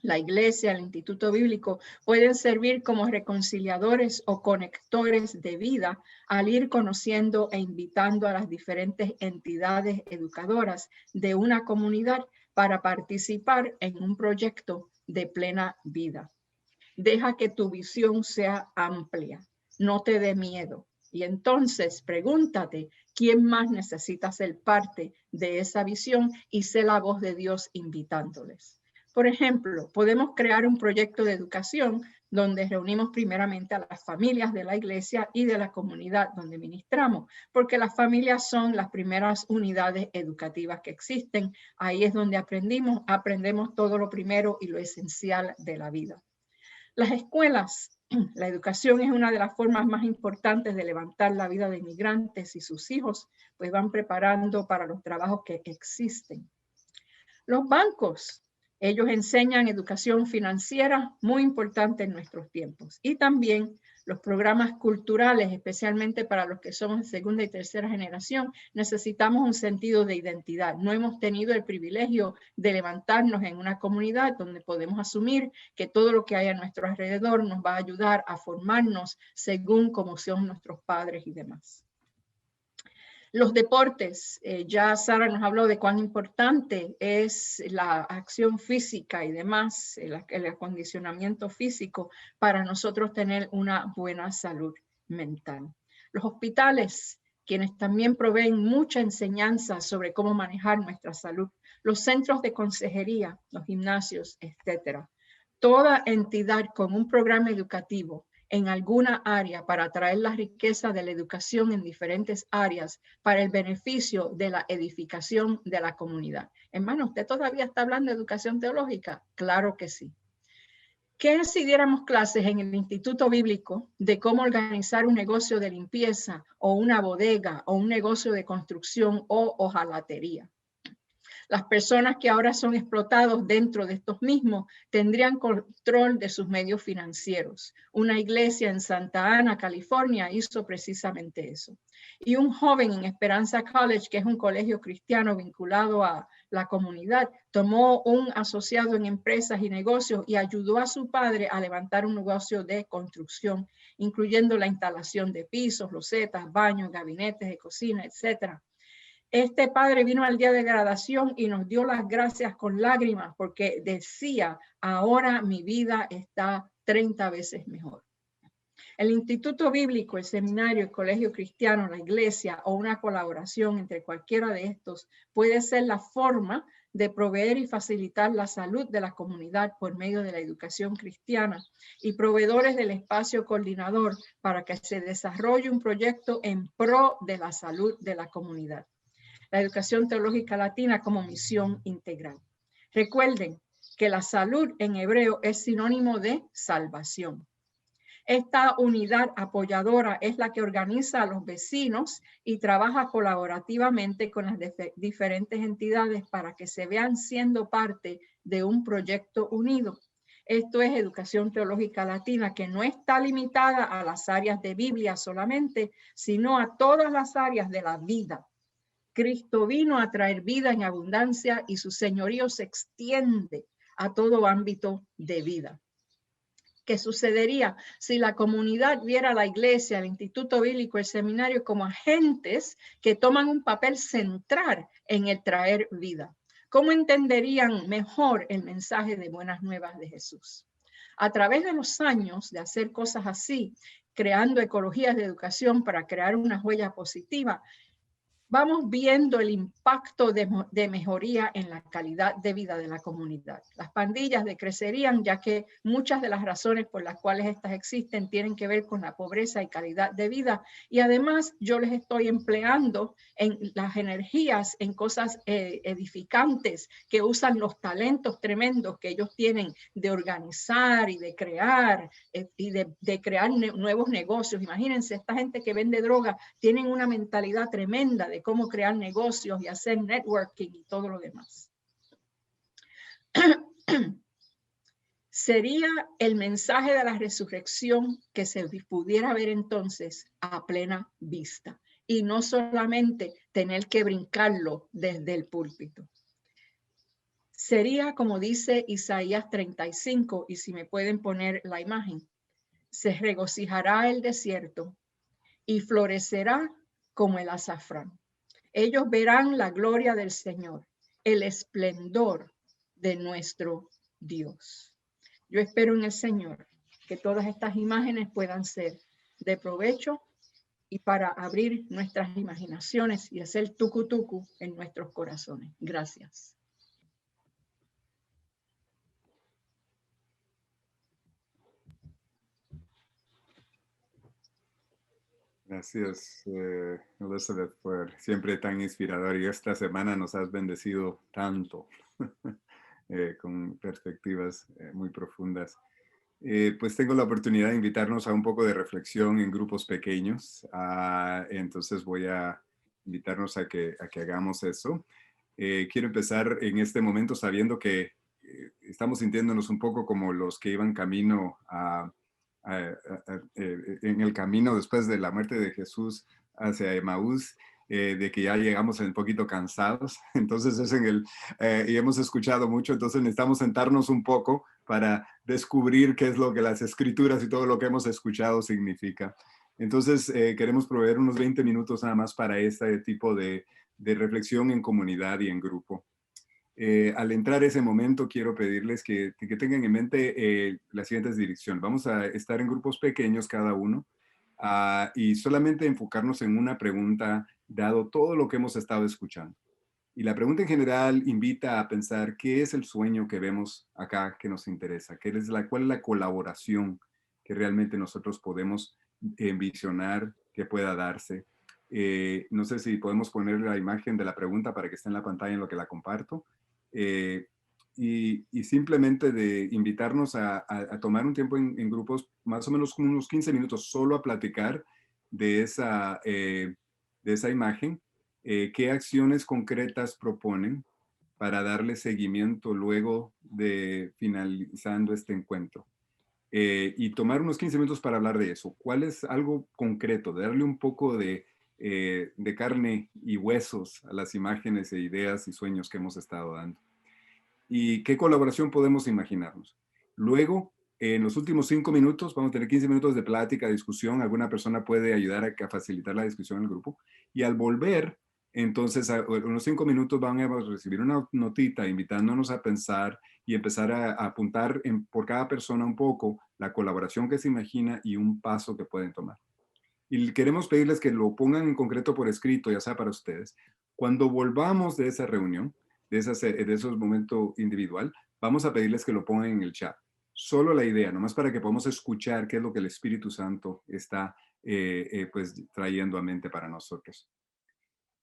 La iglesia, el instituto bíblico pueden servir como reconciliadores o conectores de vida al ir conociendo e invitando a las diferentes entidades educadoras de una comunidad para participar en un proyecto de plena vida. Deja que tu visión sea amplia, no te dé miedo. Y entonces pregúntate, ¿quién más necesita ser parte de esa visión? Y sé la voz de Dios invitándoles. Por ejemplo, podemos crear un proyecto de educación donde reunimos primeramente a las familias de la iglesia y de la comunidad donde ministramos, porque las familias son las primeras unidades educativas que existen. Ahí es donde aprendemos todo lo primero y lo esencial de la vida. Las escuelas, la educación es una de las formas más importantes de levantar la vida de inmigrantes y sus hijos, pues van preparando para los trabajos que existen. Los bancos. Ellos enseñan educación financiera muy importante en nuestros tiempos. Y también los programas culturales, especialmente para los que somos de segunda y tercera generación, necesitamos un sentido de identidad. No hemos tenido el privilegio de levantarnos en una comunidad donde podemos asumir que todo lo que hay a nuestro alrededor nos va a ayudar a formarnos según como son nuestros padres y demás. Los deportes, ya Sara nos habló de cuán importante es la acción física y demás, el acondicionamiento físico para nosotros tener una buena salud mental. Los hospitales, quienes también proveen mucha enseñanza sobre cómo manejar nuestra salud. Los centros de consejería, los gimnasios, etcétera. Toda entidad con un programa educativo en alguna área para traer la riqueza de la educación en diferentes áreas para el beneficio de la edificación de la comunidad. Hermano, ¿usted todavía está hablando de educación teológica? Claro que sí. ¿Qué si diéramos clases en el Instituto Bíblico de cómo organizar un negocio de limpieza o una bodega o un negocio de construcción o hojalatería? Las personas que ahora son explotados dentro de estos mismos tendrían control de sus medios financieros. Una iglesia en Santa Ana, California, hizo precisamente eso. Y un joven en Esperanza College, que es un colegio cristiano vinculado a la comunidad, tomó un asociado en empresas y negocios y ayudó a su padre a levantar un negocio de construcción, incluyendo la instalación de pisos, losetas, baños, gabinetes de cocina, etcétera. Este padre vino al día de graduación y nos dio las gracias con lágrimas porque decía, ahora mi vida está 30 veces mejor. El Instituto Bíblico, el seminario, el colegio cristiano, la iglesia o una colaboración entre cualquiera de estos puede ser la forma de proveer y facilitar la salud de la comunidad por medio de la educación cristiana y proveedores del espacio coordinador para que se desarrolle un proyecto en pro de la salud de la comunidad. La educación teológica latina como misión integral. Recuerden que la salud en hebreo es sinónimo de salvación. Esta unidad apoyadora es la que organiza a los vecinos y trabaja colaborativamente con las diferentes entidades para que se vean siendo parte de un proyecto unido. Esto es educación teológica latina, que no está limitada a las áreas de Biblia solamente, sino a todas las áreas de la vida. Cristo vino a traer vida en abundancia y su señorío se extiende a todo ámbito de vida. ¿Qué sucedería si la comunidad viera a la iglesia, el Instituto Bíblico, el seminario como agentes que toman un papel central en el traer vida? ¿Cómo entenderían mejor el mensaje de buenas nuevas de Jesús? A través de los años de hacer cosas así, creando ecologías de educación para crear una huella positiva, vamos viendo el impacto de mejoría en la calidad de vida de la comunidad. Las pandillas decrecerían, ya que muchas de las razones por las cuales estas existen tienen que ver con la pobreza y calidad de vida. Y además yo les estoy empleando en las energías en cosas edificantes, que usan los talentos tremendos que ellos tienen de organizar y de crear y de crear nuevos negocios. Imagínense, esta gente que vende droga tienen una mentalidad tremenda de cómo crear negocios y hacer networking y todo lo demás. Sería el mensaje de la resurrección que se pudiera ver entonces a plena vista y no solamente tener que brincarlo desde el púlpito. Sería como dice Isaías 35, y si me pueden poner la imagen, se regocijará el desierto y florecerá como el azafrán. Ellos verán la gloria del Señor, el esplendor de nuestro Dios. Yo espero en el Señor que todas estas imágenes puedan ser de provecho y para abrir nuestras imaginaciones y hacer tucu tucu en nuestros corazones. Gracias. Gracias, Elizabeth, por siempre tan inspirador. Y esta semana nos has bendecido tanto, con perspectivas muy profundas. Pues tengo la oportunidad de invitarnos a un poco de reflexión en grupos pequeños. Entonces voy a invitarnos a que hagamos eso. Quiero empezar en este momento sabiendo que estamos sintiéndonos un poco como los que iban camino en el camino después de la muerte de Jesús hacia Emaús, de que ya llegamos un poquito cansados. Entonces es y hemos escuchado mucho, entonces necesitamos sentarnos un poco para descubrir qué es lo que las escrituras y todo lo que hemos escuchado significa. Entonces queremos proveer unos 20 minutos nada más para este tipo de reflexión en comunidad y en grupo. Al entrar ese momento, quiero pedirles que tengan en mente la siguiente dirección. Vamos a estar en grupos pequeños cada uno y solamente enfocarnos en una pregunta, dado todo lo que hemos estado escuchando. Y la pregunta en general invita a pensar qué es el sueño que vemos acá que nos interesa, cuál es la colaboración que realmente nosotros podemos envisionar que pueda darse. No sé si podemos poner la imagen de la pregunta para que esté en la pantalla en lo que la comparto. Y simplemente de invitarnos a tomar un tiempo en grupos, más o menos unos 15 minutos, solo a platicar de esa imagen. ¿Qué acciones concretas proponen para darle seguimiento luego de finalizando este encuentro? Y tomar unos 15 minutos para hablar de eso. ¿Cuál es algo concreto? Darle un poco de carne y huesos a las imágenes e ideas y sueños que hemos estado dando. ¿Y qué colaboración podemos imaginarnos? Luego, en los últimos 5 minutos, vamos a tener 15 minutos de plática, discusión. Alguna persona puede ayudar a facilitar la discusión en el grupo. Y al volver, entonces, en unos 5 minutos van a recibir una notita invitándonos a pensar y empezar a apuntar por cada persona un poco la colaboración que se imagina y un paso que pueden tomar. Y queremos pedirles que lo pongan en concreto por escrito, ya sea para ustedes. Cuando volvamos de esa reunión, de esos momentos individual, vamos a pedirles que lo pongan en el chat. Solo la idea, nomás para que podamos escuchar qué es lo que el Espíritu Santo está pues trayendo a mente para nosotros.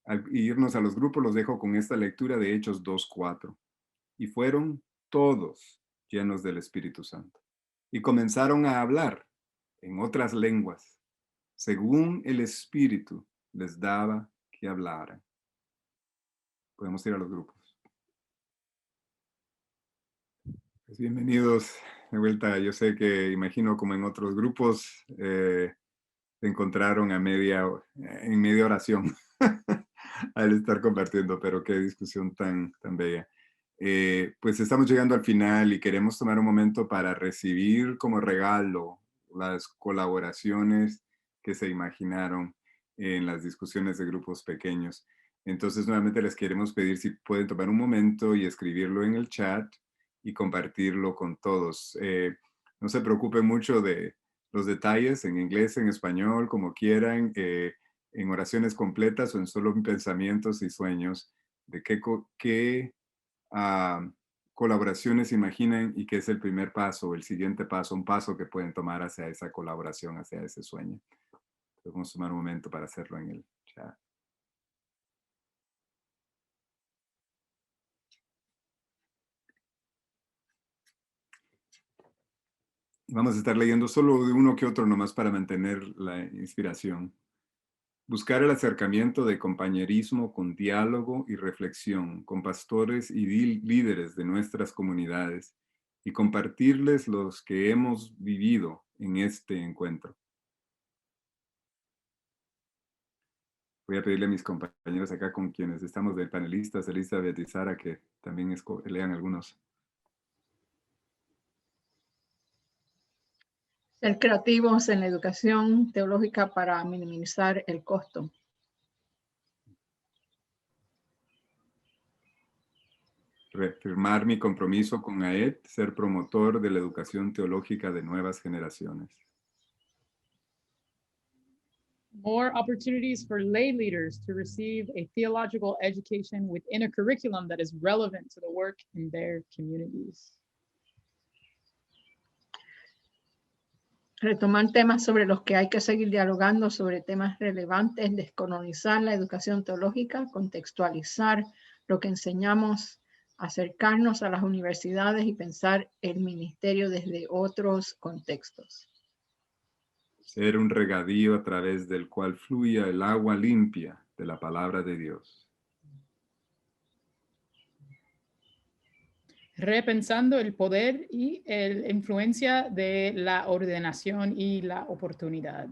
Al irnos a los grupos, los dejo con esta lectura de Hechos 2:4. Y fueron todos llenos del Espíritu Santo. Y comenzaron a hablar en otras lenguas, según el Espíritu les daba que hablaran. Podemos ir a los grupos. Pues bienvenidos de vuelta. Yo sé que imagino como en otros grupos se encontraron en media oración al estar compartiendo, pero qué discusión tan bella. Pues estamos llegando al final y queremos tomar un momento para recibir como regalo las colaboraciones que se imaginaron en las discusiones de grupos pequeños. Entonces, nuevamente les queremos pedir si pueden tomar un momento y escribirlo en el chat y compartirlo con todos. No se preocupen mucho de los detalles en inglés, en español, como quieran. en oraciones completas o en solo pensamientos y sueños de qué colaboraciones imaginan y qué es el primer paso o el siguiente paso, un paso que pueden tomar hacia esa colaboración, hacia ese sueño. Entonces, vamos a tomar un momento para hacerlo en el chat. Vamos a estar leyendo solo de uno que otro nomás para mantener la inspiración. Buscar el acercamiento de compañerismo con diálogo y reflexión con pastores y líderes de nuestras comunidades y compartirles los que hemos vivido en este encuentro. Voy a pedirle a mis compañeros acá con quienes estamos de panelistas, Elizabeth y Sara, que también lean algunos. Ser creativos en la educación teológica para minimizar el costo. Reafirmar mi compromiso con AED, ser promotor de la educación teológica de nuevas generaciones. More opportunities for lay leaders to receive a theological education within a curriculum that is relevant to the work in their communities. Retomar temas sobre los que hay que seguir dialogando, sobre temas relevantes, descolonizar la educación teológica, contextualizar lo que enseñamos, acercarnos a las universidades y pensar el ministerio desde otros contextos. Ser un regadío a través del cual fluya el agua limpia de la palabra de Dios. Repensando el poder y la influencia de la ordenación y la oportunidad.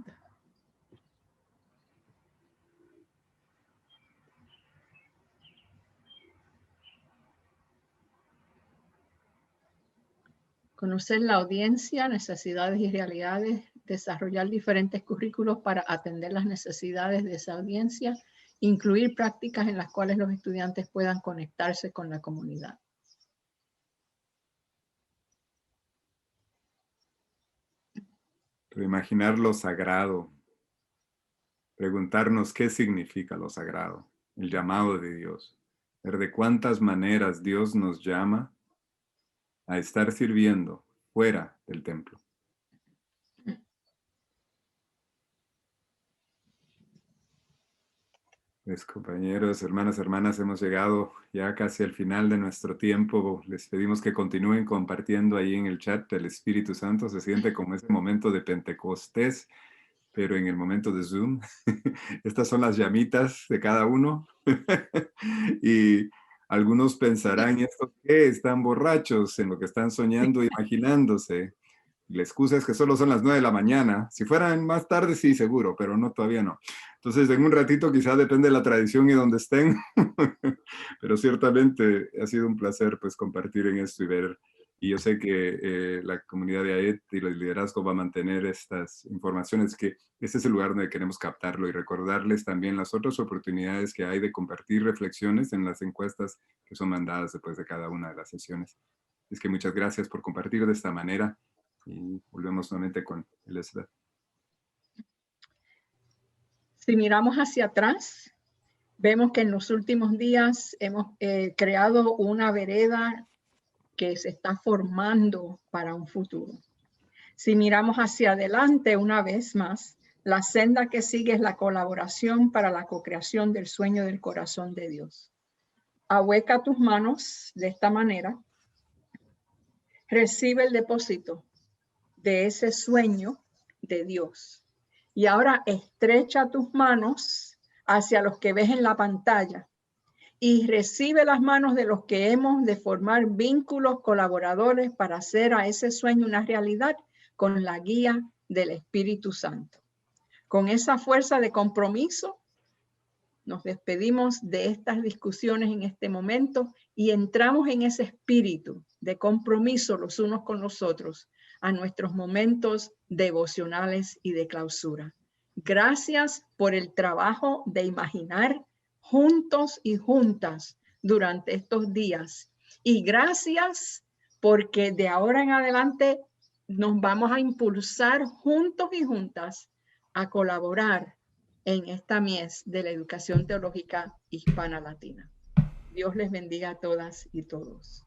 Conocer la audiencia, necesidades y realidades, desarrollar diferentes currículos para atender las necesidades de esa audiencia, incluir prácticas en las cuales los estudiantes puedan conectarse con la comunidad. Reimaginar lo sagrado. Preguntarnos qué significa lo sagrado, el llamado de Dios. Ver de cuántas maneras Dios nos llama a estar sirviendo fuera del templo. Pues compañeros, hermanas, hemos llegado ya casi al final de nuestro tiempo. Les pedimos que continúen compartiendo ahí en el chat del Espíritu Santo. Se siente como ese momento de Pentecostés, pero en el momento de Zoom. Estas son las llamitas de cada uno. Y algunos pensarán, ¿esto qué? Están borrachos en lo que están soñando, imaginándose. La excusa es que solo son las 9 de la mañana. Si fueran más tarde, sí, seguro, pero no, todavía no. Entonces, en un ratito quizás depende de la tradición y donde estén. Pero ciertamente ha sido un placer pues compartir en esto y ver. Y yo sé que la comunidad de AED y el liderazgo va a mantener estas informaciones, que este es el lugar donde queremos captarlo y recordarles también las otras oportunidades que hay de compartir reflexiones en las encuestas que son mandadas después de cada una de las sesiones. Es que muchas gracias por compartir de esta manera. Y volvemos nuevamente con Elizabeth. Si miramos hacia atrás, vemos que en los últimos días hemos creado una vereda que se está formando para un futuro. Si miramos hacia adelante una vez más, la senda que sigue es la colaboración para la co-creación del sueño del corazón de Dios. Ahueca tus manos de esta manera. Recibe el depósito de ese sueño de Dios. Y ahora estrecha tus manos hacia los que ves en la pantalla y recibe las manos de los que hemos de formar vínculos colaboradores para hacer a ese sueño una realidad con la guía del Espíritu Santo. Con esa fuerza de compromiso, nos despedimos de estas discusiones en este momento y entramos en ese espíritu de compromiso los unos con los otros a nuestros momentos devocionales y de clausura. Gracias por el trabajo de imaginar juntos y juntas durante estos días. Y gracias porque de ahora en adelante nos vamos a impulsar juntos y juntas a colaborar en esta mies de la educación teológica hispana latina. Dios les bendiga a todas y todos.